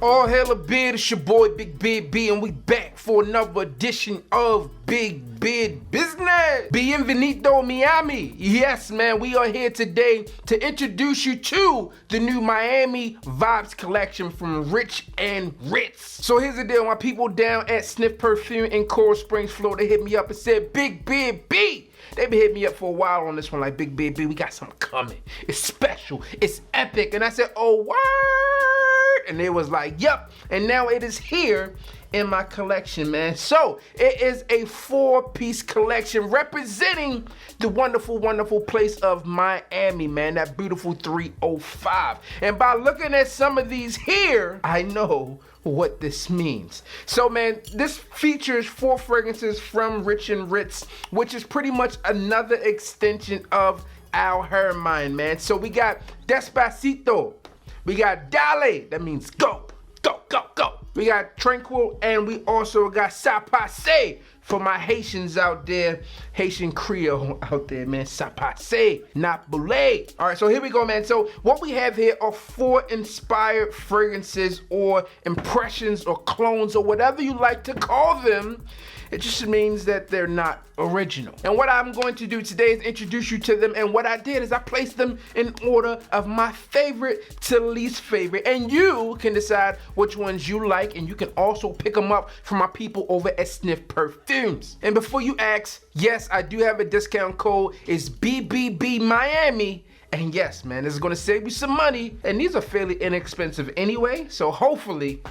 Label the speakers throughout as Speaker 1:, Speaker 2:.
Speaker 1: All hail a beard, it's your boy Big Beard B, and we back for another edition of Big Beard Business. Bienvenido Miami. Yes, man, we are here today to introduce you to the new Miami Vibes collection from Rich and Ruitz. So here's the deal, my people down at Sniff Perfume in Coral Springs, Florida hit me up and said, Big Beard B, they been hitting me up for a while on this one, like, Big Beard B, we got something coming. It's special, it's epic. And I said, oh, what? And they was like, yep. And now it is here in my collection, man. So it is a 4-piece collection representing the wonderful, wonderful place of Miami, man. That beautiful 305. And by looking at some of these here, I know what this means. So, man, this features 4 fragrances from Rich and Ruitz, which is pretty much another extension of our Hermine, man. So we got Despacito. We got Dalé, that means go, go, go, go. We got Tranquilo, and we also got pasé for my Haitians out there, Haitian Creole out there, man. Pasé, not Bleu. All right, so here we go, man. So what we have here are 4 inspired fragrances or impressions or clones or whatever you like to call them. It just means that they're not original. And what I'm going to do today is introduce you to them. And what I did is I placed them in order of my favorite to least favorite. And you can decide which ones you like. And you can also pick them up from my people over at Sniff Perfumes. And before you ask, yes, I do have a discount code. It's BBB Miami. And yes, man, this is gonna save you some money. And these are fairly inexpensive anyway. So hopefully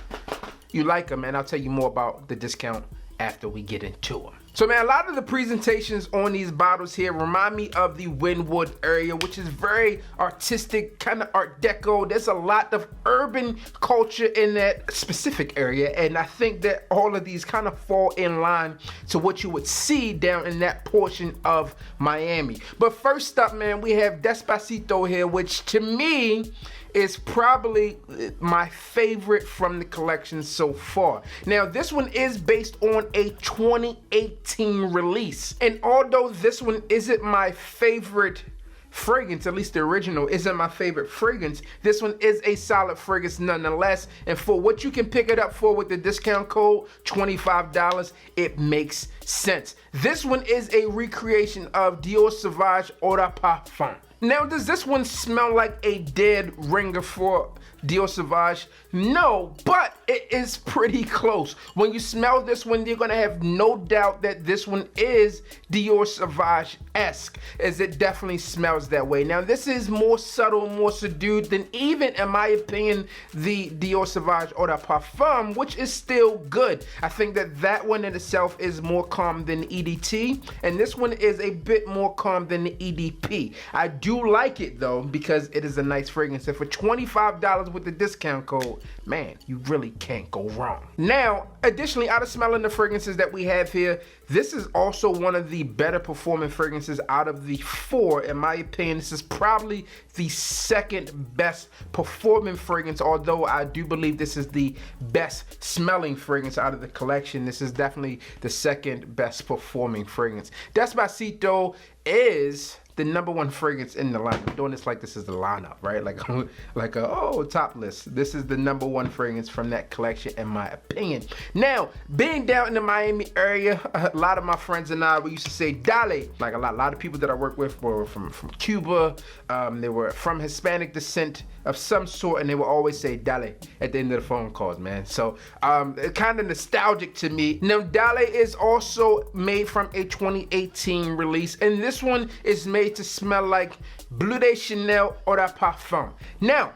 Speaker 1: you like them. And I'll tell you more about the discount after we get into them. So, man, a lot of the presentations on these bottles here remind me of the Wynwood area, which is very artistic, kind of art deco. There's a lot of urban culture in that specific area, and I think that all of these kind of fall in line to what you would see down in that portion of Miami. But first up, man, we have Despacito here, which to me is probably my favorite from the collection so far. Now, this one is based on a 2018 release. And although this one isn't my favorite fragrance, at least the original isn't my favorite fragrance, this one is a solid fragrance nonetheless. And for what you can pick it up for with the discount code, $25, it makes sense. This one is a recreation of Dior Sauvage Eau de Parfum. Now, does this one smell like a dead ringer for Dior Sauvage? No, but it is pretty close. When you smell this one, you're gonna have no doubt that this one is Dior Sauvage-esque, as it definitely smells that way. Now, this is more subtle, more subdued than even, in my opinion, the Dior Sauvage Eau de Parfum, which is still good. I think that that one in itself is more calm than EDT, and this one is a bit more calm than the EDP. I do like it though, because it is a nice fragrance, and for $25 with the discount code, man, you really can't go wrong. Now, additionally, out of smelling the fragrances that we have here, this is also one of the better performing fragrances out of the 4. In my opinion, this is probably the second best performing fragrance, although I do believe this is the best smelling fragrance out of the collection. This is definitely the second best performing fragrance. Despacito is the #1 fragrance in the lineup. I'm doing this like this is the lineup, right? Like a top list. This is the #1 fragrance from that collection, in my opinion. Now, being down in the Miami area, a lot of my friends and I, we used to say Dalé. Like a lot of people that I work with were from Cuba. They were from Hispanic descent of some sort, and they would always say Dalé at the end of the phone calls, man. So it's kind of nostalgic to me. Now, Dalé is also made from a 2018 release, and this one is made to smell like Bleu de Chanel Eau de Parfum. Now,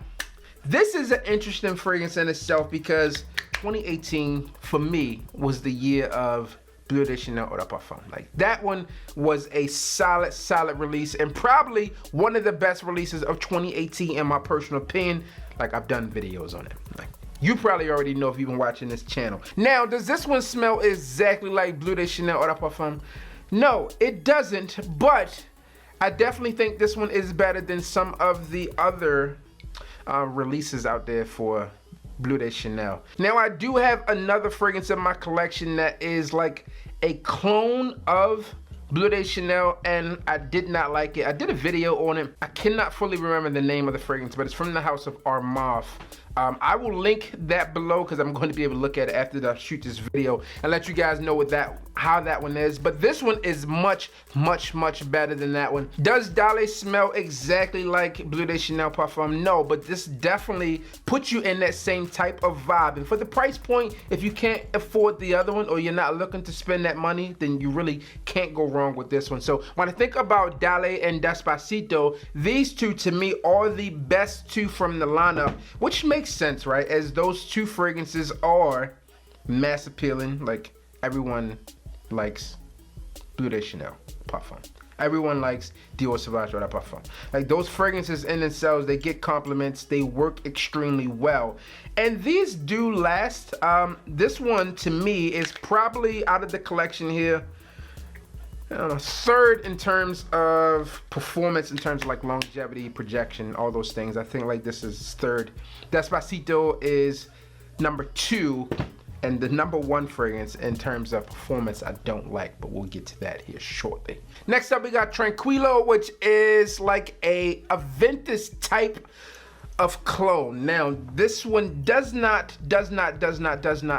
Speaker 1: this is an interesting fragrance in itself because 2018 for me was the year of Bleu de Chanel Eau de Parfum. Like, that one was a solid release, and probably one of the best releases of 2018 in my personal opinion. Like, I've done videos on it. Like, you probably already know if you've been watching this channel. Now, does this one smell exactly like Bleu de Chanel Eau de Parfum? No, it doesn't, but I definitely think this one is better than some of the other releases out there for Bleu de Chanel. Now, I do have another fragrance in my collection that is like a clone of Bleu de Chanel, and I did not like it. I did a video on it. I cannot fully remember the name of the fragrance, but it's from the house of Armaf. I will link that below because I'm going to be able to look at it after I shoot this video and let you guys know how that one is. But this one is much better than that one. Does Dalé smell exactly like Bleu de Chanel Parfum? No, but this definitely puts you in that same type of vibe. And for the price point, if you can't afford the other one or you're not looking to spend that money, then you really can't go wrong with this one. So when I think about Dalé and Despacito, these two to me are the best two from the lineup, which makes sense, right? As those two fragrances are mass appealing. Like, everyone likes Bleu de Chanel Parfum. Everyone likes Dior Sauvage Parfum. Like, those fragrances in themselves, they get compliments, they work extremely well. And these do last. This one to me is probably out of the collection here, third in terms of performance, in terms of like longevity, projection, all those things. I think like this is third. Despacito is number 2, and the number 1 fragrance in terms of performance I don't like, but we'll get to that here shortly. Next up we got Tranquilo, which is like a Aventus type of cologne. Now this one does not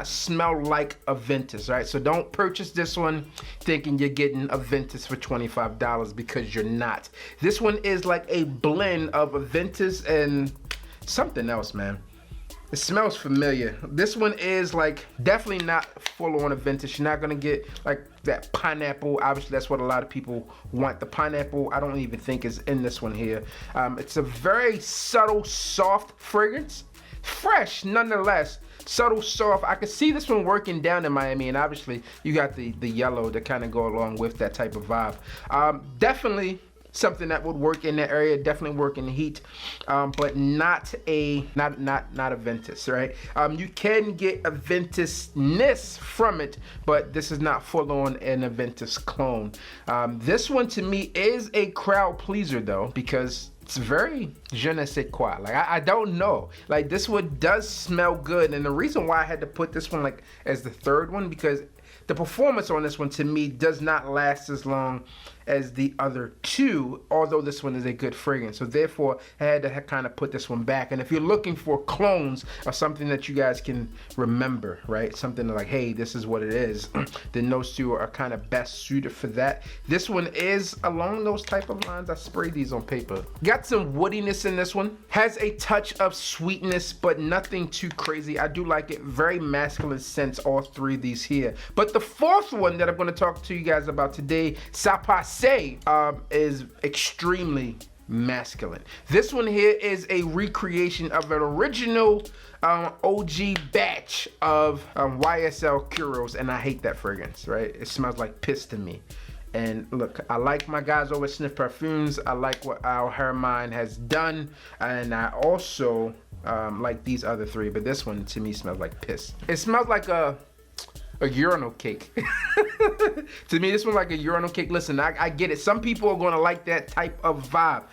Speaker 1: smell like Aventus, right? So don't purchase this one thinking you're getting Aventus for $25 because you're not. This one is like a blend of Aventus and something else, man. It smells familiar. This one is like definitely not full on Aventus. You're not gonna get like that pineapple. Obviously that's what a lot of people want. The pineapple I don't even think is in this one here. It's a very subtle, soft fragrance. Fresh nonetheless. Subtle, soft. I could see this one working down in Miami, and obviously you got the yellow to kind of go along with that type of vibe. Definitely something that would work in that area, definitely work in the heat, but not Aventus, right? You can get Aventus-ness from it, but this is not full on an Aventus clone. This one to me is a crowd pleaser though, because it's very je ne sais quoi. Like I don't know. Like this one does smell good, and the reason why I had to put this one like as the third one, because the performance on this one to me does not last as long as the other two, although this one is a good fragrance. So therefore I had to kind of put this one back. And if you're looking for clones or something that you guys can remember, right, something like, hey, this is what it is, then those two are kind of best suited for that. This one is along those type of lines. I sprayed these on paper. Got some woodiness in this one, has a touch of sweetness, but nothing too crazy. I do like it. Very masculine scents, all three of these here. But the fourth one that I'm going to talk to you guys about today, Pasé, is extremely masculine. This one here is a recreation of an original OG batch of YSL Kourous, and I hate that fragrance, right? It smells like piss to me. And look, I like my guys over at Sniff Perfumes. I like what our Hermine has done, and I also like these other three, but this one to me smells like piss. It smells like a urinal cake. To me, this one's like a urinal cake. Listen, I get it. Some people are going to like that type of vibe.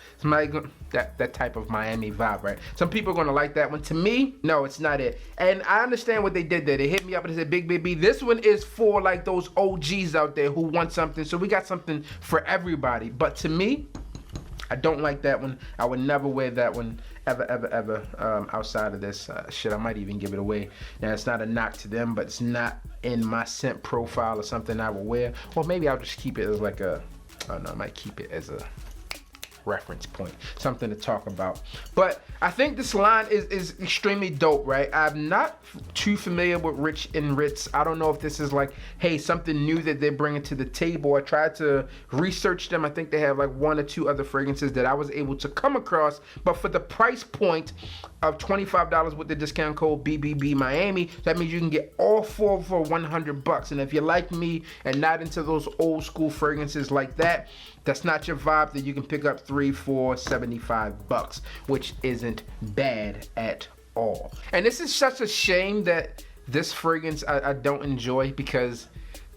Speaker 1: That type of Miami vibe, right? Some people are going to like that one. To me, no, it's not it. And I understand what they did there. They hit me up and said, Big Baby, this one is for like those OGs out there who want something. So we got something for everybody. But to me, I don't like that one. I would never wear that one ever outside of this. Shit, I might even give it away. Now, it's not a knock to them, but it's not in my scent profile or something I will wear. Or maybe I'll just keep it as like a, I don't know, I might keep it as a reference point, something to talk about. But I think this line is extremely dope, right? I'm not too familiar with Rich and Ruitz. I don't know if this is like, hey, something new that they're bringing to the table. I tried to research them. I think they have like 1 or 2 other fragrances that I was able to come across, but for the price point of $25 with the discount code BBB Miami, that means you can get all 4 for $100. And if you're like me and not into those old school fragrances like that, that's not your vibe, then you can pick up 3 for $75, which isn't bad at all. And this is such a shame that this fragrance I don't enjoy, because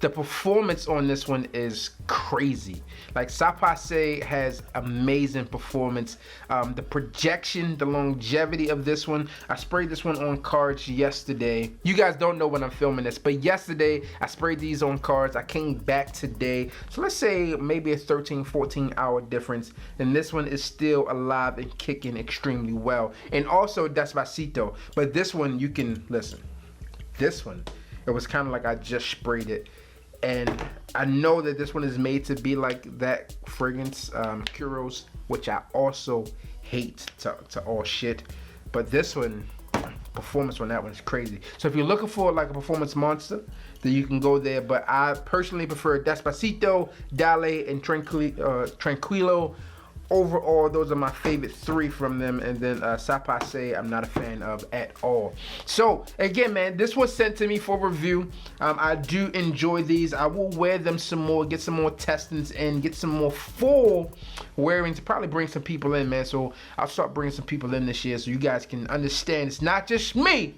Speaker 1: The performance on this one is crazy. Like Pasé has amazing performance. The projection, the longevity of this one. I sprayed this one on cards yesterday. You guys don't know when I'm filming this, but yesterday I sprayed these on cards. I came back today. So let's say maybe a 13, 14 hour difference. And this one is still alive and kicking extremely well. And also Despacito. But this one, you can, listen, this one, it was kind of like I just sprayed it. And I know that this one is made to be like that fragrance, Kourous, which I also hate to all shit. But this one, performance on that one is crazy. So if you're looking for like a performance monster, then you can go there. But I personally prefer Despacito, Dalé, and Tranquilo. Overall, those are my favorite 3 from them. And then Pasé, I'm not a fan of at all. So again, man, this was sent to me for review. I do enjoy these. I will wear them some more, get some more testings in, get some more full wearing to probably bring some people in, man. So I'll start bringing some people in this year so you guys can understand it's not just me,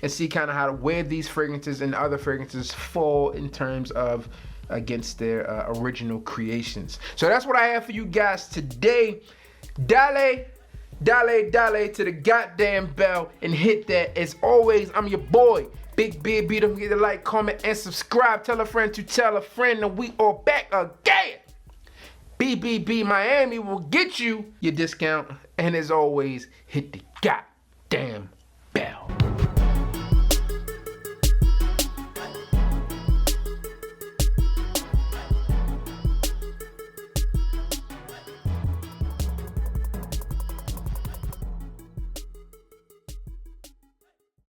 Speaker 1: and see kind of how to wear these fragrances and other fragrances fall in terms of against their original creations. So that's what I have for you guys today. Dalé to the goddamn bell and hit that. As always, I'm your boy, Big Beard B. Don't forget to like, comment, and subscribe. Tell a friend to tell a friend, and we are back again. BBB Miami will get you your discount. And as always, hit the goddamn